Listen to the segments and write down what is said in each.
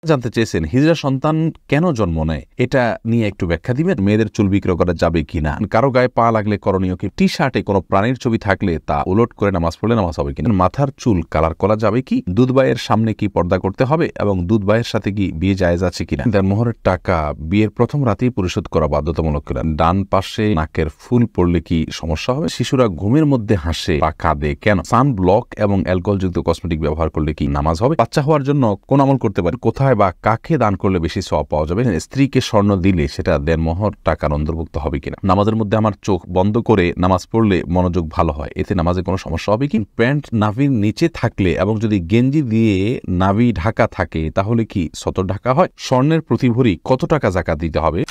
জানতে চেয়েছেন হিজড়া সন্তান কেন জন্ম নেয় এটা নিয়ে একটু ব্যাখ্যা দিবেন। মেয়েদের চুল বিক্রয় করা যাবে কিনা, কারো গায়ে পা লাগলে করণীয় কি, টি শার্টে কোনো প্রাণীর ছবি থাকলে তা উলট করে নামাজ পড়লে নামাজ হবে কিনা, মাথার চুল কালার করা যাবে কি, দুধ ভাইয়ের সামনে কি পর্দা করতে হবে এবং দুধ ভাইয়ের সাথে কি বিয়ে জায়েজ আছে কিনা, মোহরের টাকা বিয়ের প্রথম রাতেই পরিশোধ করা বাধ্যতামূলক কিনা, ডান পাশে নাকের ফুল পড়লে কি সমস্যা হবে, শিশুরা ঘুমের মধ্যে হাসে বা কাঁদে কেন, সান ব্লক এবং অ্যালকোহলযুক্ত কসমেটিক ব্যবহার করলে কি নামাজ হবে, বাচ্চা হওয়ার জন্য কোন আমল করতে পারে, কোথায় বা কাকে দান করলে বেশি সওয়াব পাওয়া যাবে, স্ত্রীকে স্বর্ণ দিলে সেটা দেনমোহর টাকার অন্তর্ভুক্ত হবে কিনা, নামাজের মধ্যে আমার চোখ বন্ধ করে নামাজ পড়লে মনোযোগ ভালো হয়, এতে নামাজে কোনো সমস্যা হবে কি, প্যান্ট নাভির নিচে থাকলে এবং যদি গেঞ্জি দিয়ে নাভি ঢাকা থাকে তাহলে কি সতর ঢাকা হয়, স্বর্ণের প্রতি ভরি কত টাকা যাকাত দিতে হবে।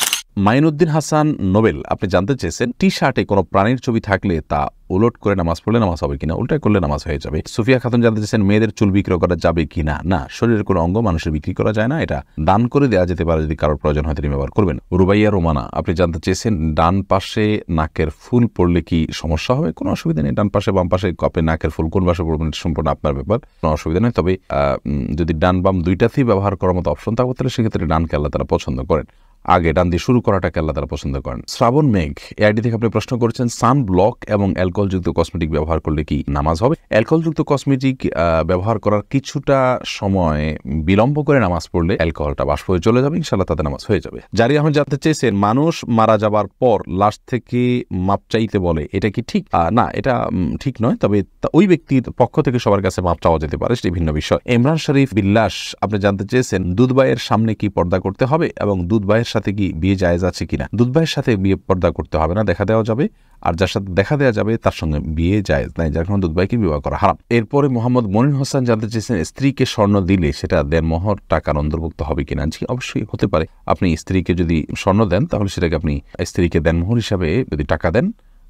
মাইনুদ্দিন হাসান নোবেল আপনি জানতে চেয়েছেন টি শার্টে কোনো প্রাণীর ছবি থাকলে তা উলট করে নামাজ পড়লে নামাজ হবে কিনা, উল্টা করলে নামাজ হয়ে যাবে। সুফিয়া খাতুন জানতে চেয়েছেন মেয়েদের চুল বিক্রয় করা যাবে কিনা, না, শরীরের কোনো অঙ্গ মানুষের বিক্রি করা যায় না, এটা দান করে দেওয়া যেতে পারে, যদি কারোর প্রয়োজন হয় তিনি ব্যবহার করবেন। রুবাইয়া রোমানা আপনি জানতে চেয়েছেন ডান পাশে নাকের ফুল পড়লে কি সমস্যা হবে, কোনো অসুবিধা নেই, ডান পাশে বাম পাশে আপনি নাকের ফুল কোন পাশে পড়বেন সম্পূর্ণ আপনার ব্যাপার, কোনো অসুবিধা নেই, তবে যদি ডান বাম দুইটাতেই ব্যবহার করার মতো অপশন থাকবে তাহলে সেক্ষেত্রে ডানকে আল্লাহ তারা পছন্দ করেন, আগে ডান দিয়ে শুরু করাটাকে আল্লাহ তারা পছন্দ করেন। শ্রাবণ মেঘ এই আইডি থেকে আপনি প্রশ্ন করেছেন সান ব্লক এবং অ্যালকোহলযুক্ত কসমেটিক ব্যবহার করলে কি নামাজ হবে। অ্যালকোহলযুক্ত কসমেটিক ব্যবহার করার কিছুটা সময় বিলম্ব করে নামাজ পড়লে অ্যালকোহলটা বাষ্প হয়ে চলে যাবে, ইনশাআল্লাহ তাতে নামাজ হয়ে যাবে। জারি আহমেদ জানতে চেয়েছেন মানুষ মারা যাবার পর লাশ থেকে মাপ চাইতে বলে, এটা কি ঠিক? না, এটা ঠিক নয়, তবে ওই ব্যক্তির পক্ষ থেকে সবার কাছে মাপ চাওয়া যেতে পারে, সেটি ভিন্ন বিষয়। ইমরান শরীফ বিল্লাস আপনি জানতে চেয়েছেন দুধ ভাইয়ের সামনে কি পর্দা করতে হবে এবং দুধ ভাইয়ের সাথে কি বিয়ে জায়েজ আছে কিনা, দুধ ভাইয়ের সাথে বিয়ে পর্দা করতে হবে না, দেখা দেওয়া যাবে, আর যার সাথে দেখা দেওয়া যাবে তার সঙ্গে বিয়ে জায়েজ নাই, যার কারণে দুধ ভাইকে বিবাহ করা হারাম। এরপরে মোহাম্মদ মনির হোসেন জানতে চেয়েছেন স্ত্রীকে স্বর্ণ দিলে সেটা দেনমোহর টাকার অন্তর্ভুক্ত হবে কিনা। জি, অবশ্যই হতে পারে, আপনি স্ত্রীকে যদি স্বর্ণ দেন তাহলে সেটাকে আপনি স্ত্রীকে দেনমোহর হিসাবে যদি টাকা দেন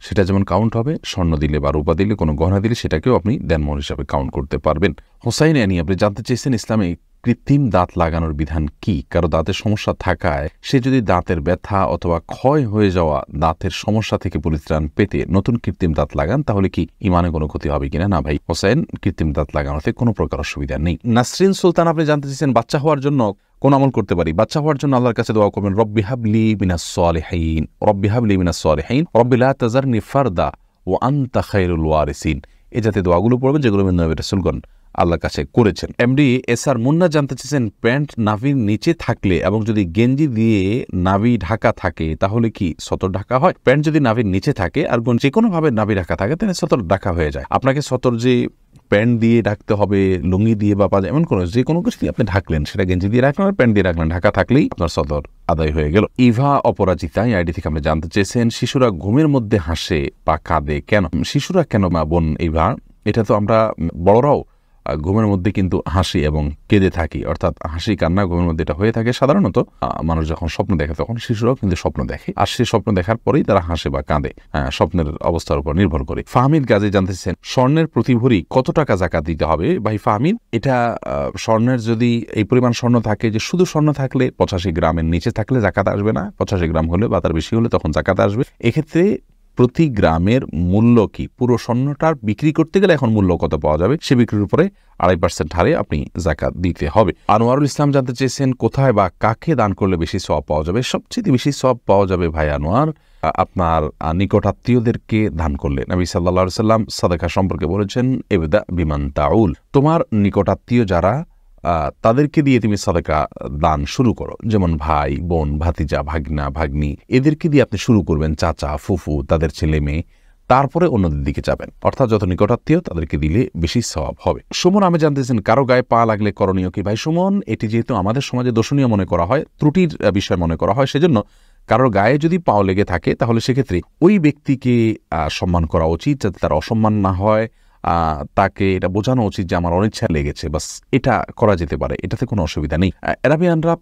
সেটা যেমন কাউন্ট হবে, স্বর্ণ দিলে বা রূপা দিলে কোনো গহনা দিলে সেটাকেও আপনি দেনমোহর হিসাবে কাউন্ট করতে পারবেন। হোসাইন আনি আপনি জানতে চেয়েছেন ইসলামে কৃত্রিম দাঁত লাগানোর বিধান কি, কারো দাঁতের সমস্যা থাকায় সে যদি দাঁতের ব্যথা অথবা ক্ষয় হয়ে যাওয়া দাঁতের সমস্যা থেকে পরিত্রাণ পেতে নতুন কৃত্রিম দাঁত লাগান তাহলে কি ইমানে কোনো ক্ষতি হবে কিনা। না ভাই হোসেন, কৃত্রিম দাঁত লাগানোতে কোনো প্রকার অসুবিধা নেই। নাসরিন সুলতান আপনি জানতে চেয়েছেন বাচ্চা হওয়ার জন্য কোন আমল করতে পারি। বাচ্চা হওয়ার জন্য আল্লাহর কাছে দোয়া করবেন রব্বি হাবলি মিনাস সালিহিন, রব্বি হাবলি মিনাস সালিহিন, রব্বি লা তাজারনি ফারদা ওয়া আনতা খায়রুল ওয়ারিসিন, এই জাতীয় দোয়াগুলো পড়বেন যেগুলো নবী রাসূলগণ আল্লাহর কাছে করেছেন। এমডি এসআর মুন্না জানতে চেয়েছেন প্যান্ট নাভির নিচে থাকলে এবং যদি গেঞ্জি দিয়ে নাভি ঢাকা থাকে তাহলে কি সতর ঢাকা হয়। প্যান্ট যদি নাভির নিচে থাকে আর যে কোনো ভাবে নাভি ঢাকা থাকে তাহলে সতর ঢাকা হয়ে যায়। আপনাকে সতর যে প্যান্ট দিয়ে ঢাকতে হবে, লুঙ্গি দিয়ে বা পাজা এমন কোনো যে কোনো কিছু দিয়ে আপনি ঢাকলেন, সেটা গেঞ্জি দিয়ে রাখলেন আর প্যান্ট দিয়ে রাখলেন, ঢাকা থাকলেই আপনার সতর আদায় হয়ে গেল। ইভা অপরাজিতা এই আইডি থেকে আপনি জানতে চেয়েছেন শিশুরা ঘুমের মধ্যে হাসে বা কাঁদে কেন। শিশুরা কেন মা বোন ইভা, এটা তো আমরা বড়রাও ঘুমের মধ্যে কিন্তু হাসি এবং কেঁদে থাকি, অর্থাৎ হাসি কান্না ঘুমের মধ্যে এটা হয়ে থাকে সাধারণত। মানুষ যখন স্বপ্ন দেখে তখন শিশুরাও কিন্তু স্বপ্ন দেখে, আর সেই স্বপ্ন দেখার পরেই তারা হাসে বা কাঁদে, স্বপ্নের অবস্থার উপর নির্ভর করে। ফাহমিদ গাজী জানতেছেন স্বর্ণের প্রতি ভরি কত টাকা যাকাত দিতে হবে। ভাই ফাহমিদ, এটা স্বর্ণের যদি এই পরিমাণ স্বর্ণ থাকে যে শুধু স্বর্ণ থাকলে 85 গ্রামের নিচে থাকলে যাকাত আসবে না, 85 গ্রাম হলে বা তার বেশি হলে তখন যাকাত আসবে। এক্ষেত্রে প্রতি গ্রামের মূল্য কি, পুরো স্বর্ণটার বিক্রি করতে গেলে এখন মূল্য কত পাওয়া যাবে সে বিক্রির উপরে 2.5% হারে আপনি যাকাত দিতে হবে। আনোয়ারুল ইসলাম জানতে চেয়েছেন কোথায় বা কাকে দান করলে বেশি সওয়াব পাওয়া যাবে। সবচেয়ে বেশি সওয়াব পাওয়া যাবে ভাই আনোয়ার আপনার নিকটাত্মীয়দেরকে দান করলে। নবী সাল্লাল্লাহু আলাইহি ওয়াসাল্লাম সাদাকা সম্পর্কে বলেছেন ইবদা বিমান তাউল, তোমার নিকটাত্মীয় যারা তাদেরকে দিয়ে তুমি সাদাকা দান শুরু করো, যেমন ভাই বোন ভাতিজা ভাগনা ভাগ্নি এদেরকে দিয়ে আপনি শুরু করবেন, চাচা ফুফু তাদের ছেলে মেয়ে, তারপরে অন্যদের দিকে যাবেন, অর্থাৎ যত নিকটাত্মীয় তাদেরকে দিলে বেশি সওয়াব হবে। সুমন আমি জানতেছেন কারো গায়ে পা লাগলে করণীয় কি। ভাই সুমন, এটি যেহেতু আমাদের সমাজে দর্শনীয় মনে করা হয়, ত্রুটির বিষয় মনে করা হয়, সেজন্য কারোর গায়ে যদি পাও লেগে থাকে তাহলে সেক্ষেত্রে ওই ব্যক্তিকে সম্মান করা উচিত, যাতে তার অসম্মান না হয়। তাকে এটা বোঝানো উচিত যে আমার অনিচ্ছা লেগেছে, বাস এটা করা যেতে পারে, এটাতে কোনো অসুবিধা নেই। আরাবিয়ানরা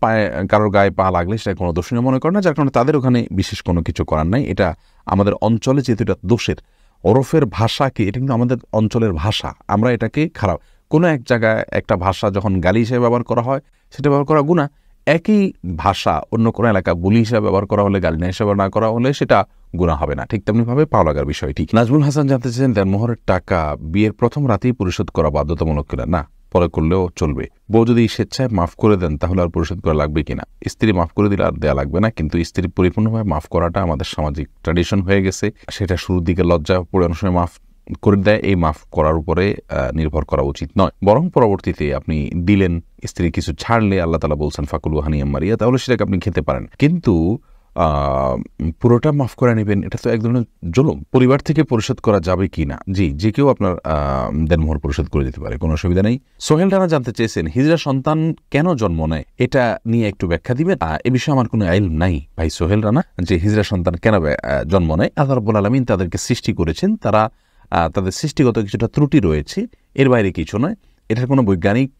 কারোর গায়ে পা লাগলে সেটা কোনো দোষণীয় মনে করে না, যার কারণে তাদের ওখানে বিশেষ কোনো কিছু করার নাই। এটা আমাদের অঞ্চলে যেহেতু এটা দোষের ওরফের ভাষাকে, এটা কিন্তু আমাদের অঞ্চলের ভাষা, আমরা এটাকে খারাপ কোনো এক জায়গায় একটা ভাষা যখন গালি হিসেবে ব্যবহার করা হয় সেটা ব্যবহার করা গুনাহ, একই ভাষা অন্য কোনো এলাকা বুলি হিসাবে ব্যবহার করা হলে, গালি হিসাবে না করা হলে সেটা গুনাহ হবে না। ঠিক তেমনিভাবে পাও লাগার বিষয়টি। নাজমুল হাসান জানতে চেয়েছেন দেনমোহরের টাকা বিয়ের প্রথম রাতেই পরিশোধ করা বাধ্যতামূলক কিনা। না, পরে করলেও চলবে। বউ যদি স্বেচ্ছায় মাফ করে দেন তাহলে আর পরিশোধ করা লাগবে কিনা? স্ত্রী মাফ করে দিলে আর দেওয়া লাগবে না, কিন্তু স্ত্রী পরিপূর্ণভাবে মাফ করাটা আমাদের সামাজিক ট্র্যাডিশন হয়ে গেছে। সেটা শুরুর দিকে লজ্জা পড়ে অনেক সময় মাফ করে দেয়, এই মাফ করার উপরে নির্ভর করা উচিত নয়। বরং পরবর্তীতে আপনি দিলেন, স্ত্রী কিছু ছাড়লে আল্লাহ তাআলা বলছেন ফাকুলু হানিয়াম মারিয়া, তাহলে সেটাকে আপনি খেতে পারেন, কিন্তু পুরোটা মাফ করে নেবেন এটা তো এক ধরনের জুলুম। পরিবার থেকে পরিশোধ করা যাবে কি না? জি, যে কেউ আপনার দেনমোহর পরিশোধ করে দিতে পারে, কোনো অসুবিধা নেই। সোহেল রানা জানতে চেয়েছেন হিজড়া সন্তান কেন জন্ম নেয়, এটা নিয়ে একটু ব্যাখ্যা দিবেন। এ বিষয়ে আমার কোনো ইলম নাই ভাই সোহেল রানা, যে হিজড়া সন্তান কেন জন্ম নেয়। আল্লাহ রাব্বুল আলামিন তাদেরকে সৃষ্টি করেছেন, তারা তাদের সৃষ্টিগত কিছুটা ত্রুটি রয়েছে, এর বাইরে কিছু নয়। এটার কোনো বৈজ্ঞানিক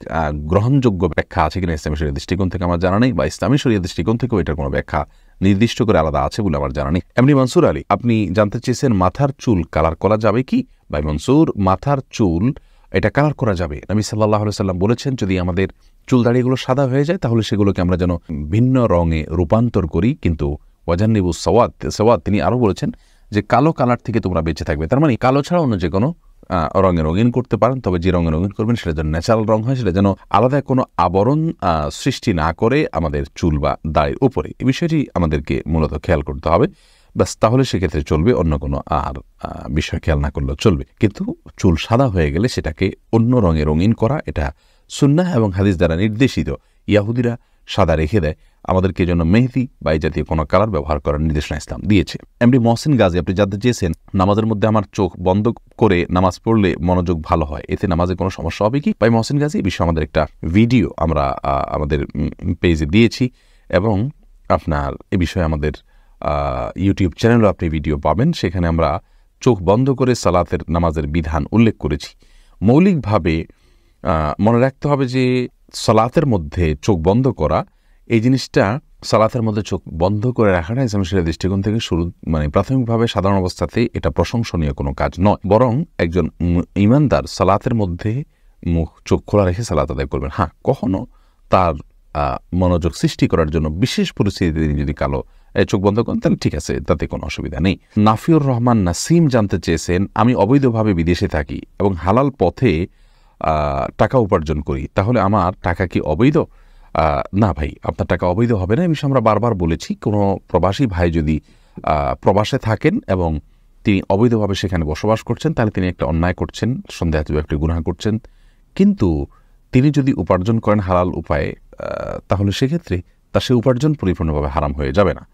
গ্রহণযোগ্য ব্যাখ্যা আছে কিনা ইসলামী শরীয়তের দৃষ্টিকোণ থেকে আমার জানা নেই, বা ইসলামী শরীয়তের দৃষ্টিকোণ থেকেও এটার কোনো ব্যাখ্যা নির্দিষ্ট করে আলাদা আছে বলে আমার জানা নেই। এমনি মনসুর আলী আপনি জানতে চেয়েছেন মাথার চুল কালার করা যাবে কি? ভাই মনসুর, মাথার চুল এটা কালার করা যাবে। নবী সাল্লাল্লাহু আলাইহি সাল্লাম বলেছেন যদি আমাদের চুল দাড়িগুলো সাদা হয়ে যায় তাহলে সেগুলোকে আমরা যেন ভিন্ন রঙে রূপান্তর করি, কিন্তু ওয়াজান্নিবু সাওয়াদ তিনি আরও বলেছেন যে কালো কালার থেকে তোমরা বেঁচে থাকবে। তার মানে কালো ছাড়া অন্য যে কোনো রঙে রঙিন করতে পারেন, তবে যে রঙে রঙিন করবেন সেটা যেন ন্যাচারাল রং হয়, সেটা যেন আলাদা কোনো আবরণ সৃষ্টি না করে আমাদের চুল বা দাড়ির উপরে। এই বিষয়টি আমাদেরকে মূলত খেয়াল করতে হবে, ব্যাস, তাহলে সেক্ষেত্রে চলবে, অন্য কোনো আর বিষয় খেয়াল না করলেও চলবে। কিন্তু চুল সাদা হয়ে গেলে সেটাকে অন্য রঙে রঙিন করা এটা সুন্নাহ এবং হাদিস দ্বারা নির্দেশিত। ইয়াহুদিরা সাদা রেখে দেয়, আমাদেরকে জন্য মেহেদি বা এই জাতীয় কোনো কালার ব্যবহার করার নির্দেশনা ইসলাম দিয়েছে। এমডি মহসিন গাজী আপনি জানতে চেয়েছেন নামাজের মধ্যে আমার চোখ বন্ধ করে নামাজ পড়লে মনোযোগ ভালো হয়, এতে নামাজে কোনো সমস্যা হবে কি? ভাই মহসিন গাজী, এই বিষয়ে আমাদের একটা ভিডিও আমরা আমাদের পেজে দিয়েছি, এবং আপনার এ বিষয়ে আমাদের ইউটিউব চ্যানেলও আপনি ভিডিও পাবেন। সেখানে আমরা চোখ বন্ধ করে সালাতের নামাজের বিধান উল্লেখ করেছি। মৌলিকভাবে মনে রাখতে হবে যে সালাতের মধ্যে চোখ বন্ধ করা, এই জিনিসটা সালাতের মধ্যে চোখ বন্ধ করে রাখাটা ইসলামী শরীয়তের দৃষ্টিকোণ থেকে প্রাথমিকভাবে সাধারণ অবস্থাতেই এটা প্রশংসনীয় কোনো কাজ নয়, বরং একজন ঈমানদার সালাতের মধ্যে চোখ খোলা রেখে সালাত আদায় করবেন। হ্যাঁ, কখনো তার মনোযোগ সৃষ্টি করার জন্য বিশেষ পরিস্থিতিতে তিনি যদি চোখ বন্ধ করেন তাহলে ঠিক আছে, তাতে কোনো অসুবিধা নেই। নাফিউর রহমান নাসিম জানতে চেয়েছেন আমি অবৈধভাবে বিদেশে থাকি এবং হালাল পথে টাকা উপার্জন করি, তাহলে আমার টাকা কি অবৈধ? না ভাই, আপনার টাকা অবৈধ হবে না। এই বিষয়ে আমরা বারবার বলেছি, কোনো প্রবাসী ভাই যদি প্রবাসে থাকেন এবং তিনি অবৈধভাবে সেখানে বসবাস করছেন তাহলে তিনি একটা অন্যায় করছেন, সন্দেহাতীত একটি গুনাহ করছেন। কিন্তু তিনি যদি উপার্জন করেন হালাল উপায়ে, তাহলে সেক্ষেত্রে তার সে উপার্জন পরিপূর্ণভাবে হারাম হয়ে যাবে না।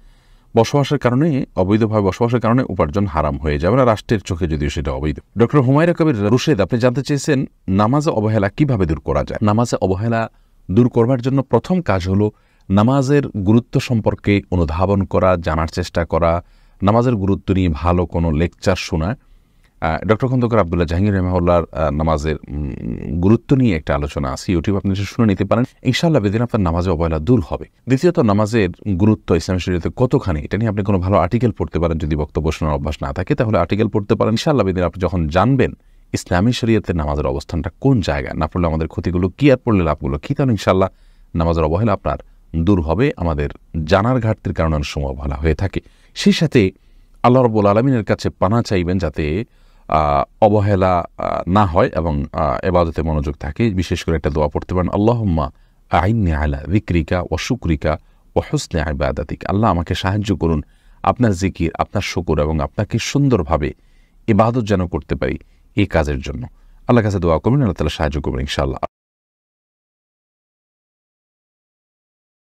বসবাসের কারণে, অবৈধভাবে বসবাসের কারণে উপার্জন হারাম হয়ে যাবে না, রাষ্ট্রের চোখে যদিও সেটা অবৈধ। ডক্টর হুমায়রা কবির রুশেদ আপনি জানতে চেয়েছেন নামাজে অবহেলা কিভাবে দূর করা যায়। নামাজে অবহেলা দূর করবার জন্য প্রথম কাজ হলো নামাজের গুরুত্ব সম্পর্কে অনুধাবন করা, জানার চেষ্টা করা, নামাজের গুরুত্ব নিয়ে ভালো কোনো লেকচার শোনা। ডক্টর খন্দকার আব্দুল্লাহ জাহাঙ্গীর রহমাহুল্লাহর নামাজের গুরুত্ব নিয়ে একটা আলোচনা আছে, ইউটিউব আপনি শুনে নিতে পারেন। ইনশাআল্লাহ বেদিন আপনার নামাজে অবহেলা দূর হবে। দ্বিতীয়ত, নামাজের গুরুত্ব ইসলামী শরীয়তে কতখানি, এটা নিয়ে আপনি কোনো ভালো আর্টিকেল পড়তে পারেন। যদি বক্তব্য শোনার অভ্যাস না থাকে তাহলে আর্টিকেল পড়তে পারেন। ইনশাআল্লাহ বেদিন আপনি যখন জানবেন ইসলামী শরীয়তের নামাজের অবস্থানটা কোন জায়গায়, না পড়লে আমাদের ক্ষতিগুলো কি আর পড়লে লাভগুলো কি, তাহলে ইনশাআল্লাহ নামাজের অবহেলা আপনার দূর হবে। আমাদের জানার ঘাটতির কারণে অনেক সময় অবহেলা হয়ে থাকে। সেই সাথে আল্লাহ রাব্বুল আলামিনের কাছে পানা চাইবেন যাতে অবহেলা না হয় এবং ইবাদতে মনোযোগ থাকে। বিশেষ করে একটা দোয়া পড়তে পারেন, আল্লাহুম্মা আইন্নি আলা যিকরিকা ওয়া শুকরিকা ওয়া হুসনি ইবাদাতিক। আল্লাহ আমাকে সাহায্য করুন আপনার জিকির, আপনার শুকর এবং আপনাকে সুন্দরভাবে ইবাদত যেন করতে পারি, এই কাজের জন্য আল্লাহর কাছে দোয়া করবেন, আল্লাহ তাআলা সাহায্য করবেন ইনশাআল্লাহ।